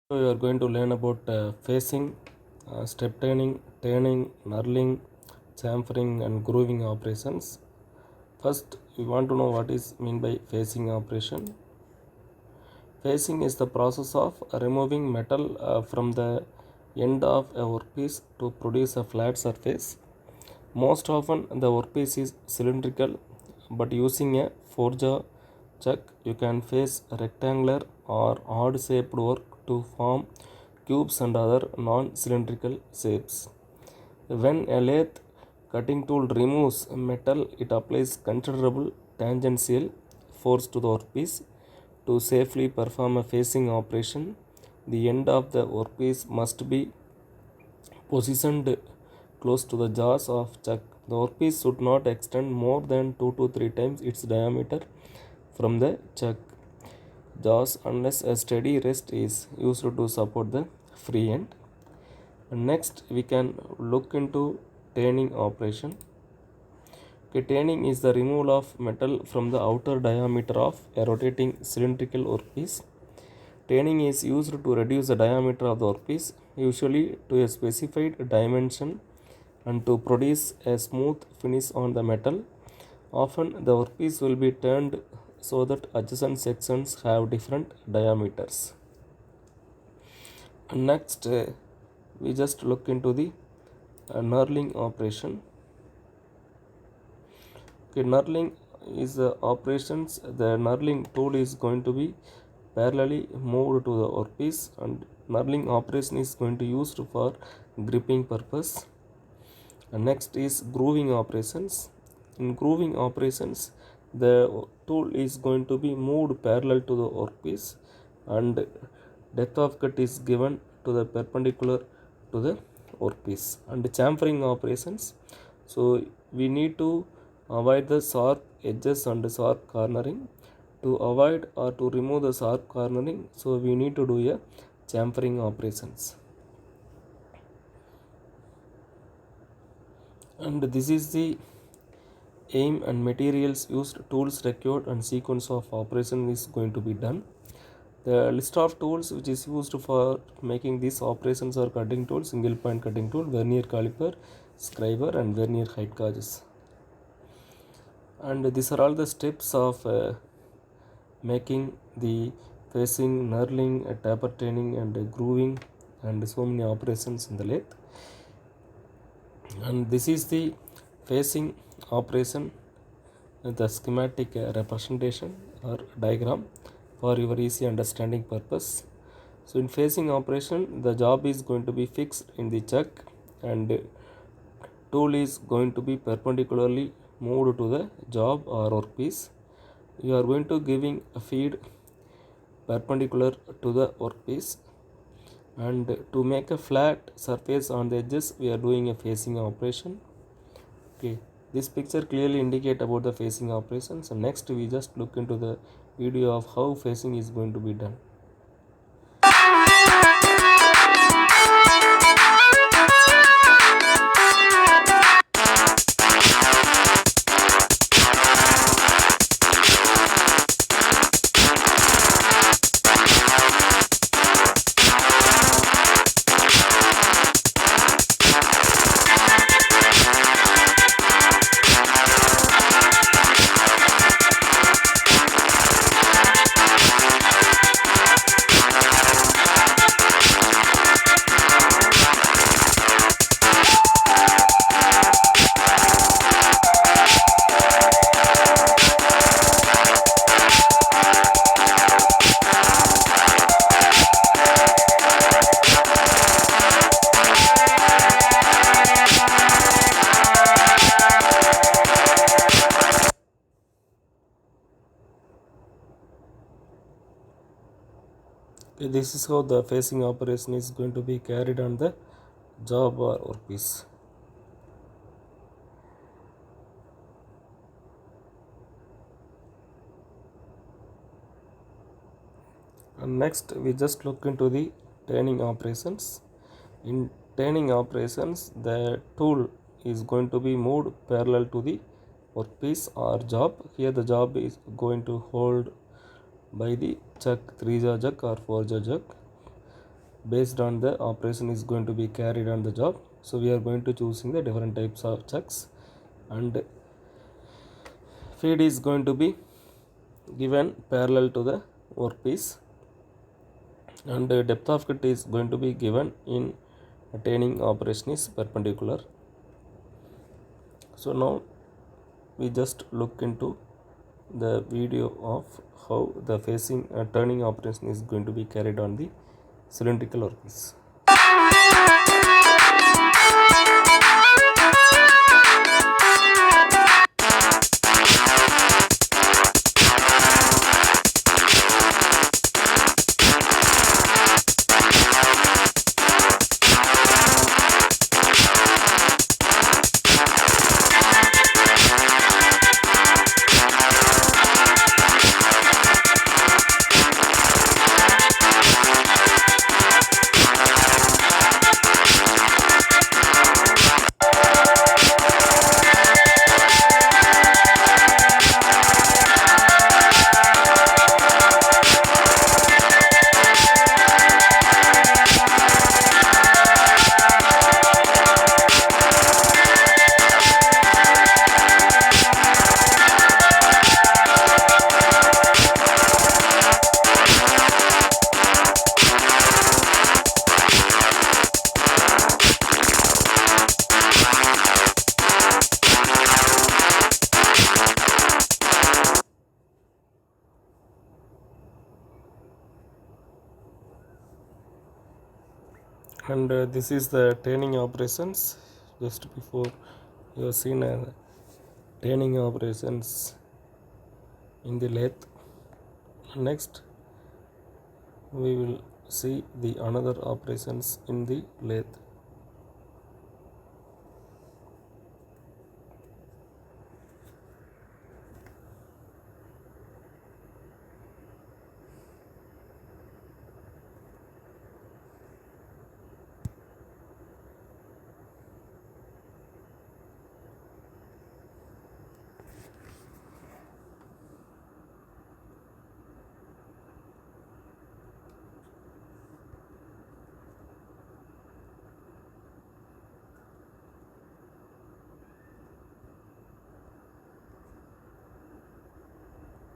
So you are going to learn about facing, step turning, knurling, chamfering and grooving operations. First, we want to know what is mean by facing operation. Facing is the process of removing metal from the end of a workpiece to produce a flat surface. Most often, the workpiece is cylindrical, but using a forja chuck, you can face rectangular or odd-shaped work to form cubes and other non-cylindrical shapes. When a lathe cutting tool removes metal, it applies considerable tangential force to the workpiece. To safely perform a facing operation, the end of the workpiece must be positioned close to the jaws of chuck. The workpiece should not extend more than 2 to 3 times its diameter from the chuck jaws unless a steady rest is used to support the free end. And next we can look into turning operation. Okay, turning is the removal of metal from the outer diameter of a rotating cylindrical workpiece. Turning is used to reduce the diameter of the workpiece, usually to a specified dimension, and to produce a smooth finish on the metal. Often the workpiece will be turned so that adjacent sections have different diameters. And next, we just look into the knurling operation. Okay, knurling is operations. The knurling tool is going to be parallelly moved to the workpiece, and knurling operation is going to used for gripping purpose. And next is grooving operations. In grooving operations, the tool is going to be moved parallel to the workpiece, and depth of cut is given to the perpendicular to the workpiece. And chamfering operations, so we need to avoid the sharp edges and sharp cornering. To avoid or to remove the sharp cornering, so we need to do a chamfering operations. And this is the aim and materials used, tools required, and sequence of operation is going to be done. The list of tools which is used for making these operations are cutting tool, single point cutting tool, vernier caliper, scriber and vernier height gauges. And these are all the steps of making the facing, knurling, taper turning and grooving and so many operations in the lathe. And this is the facing operation, the schematic representation or diagram for your easy understanding purpose. So in facing operation, the job is going to be fixed in the chuck and tool is going to be perpendicularly moved to the job or workpiece. You are going to giving a feed perpendicular to the workpiece, and to make a flat surface on the edges we are doing a facing operation. Okay, this picture clearly indicate about the facing operations. And next we just look into the video of how facing is going to be done. Okay, this is how the facing operation is going to be carried on the job or workpiece. And next we just look into the turning operations. In turning operations, the tool is going to be moved parallel to the workpiece or job. Here the job is going to hold by the chuck, 3-jaw chuck or 4-jaw chuck. based on the operation is going to be carried on the job. So we are going to choosing the different types of chucks, and feed is going to be given parallel to the workpiece, and depth of cut is going to be given in turning operation is perpendicular. So now we just look into the video of how the facing turning operation is going to be carried on the cylindrical workpiece. And this is the turning operations. Just before you have seen turning operations in the lathe. Next we will see the another operations in the lathe.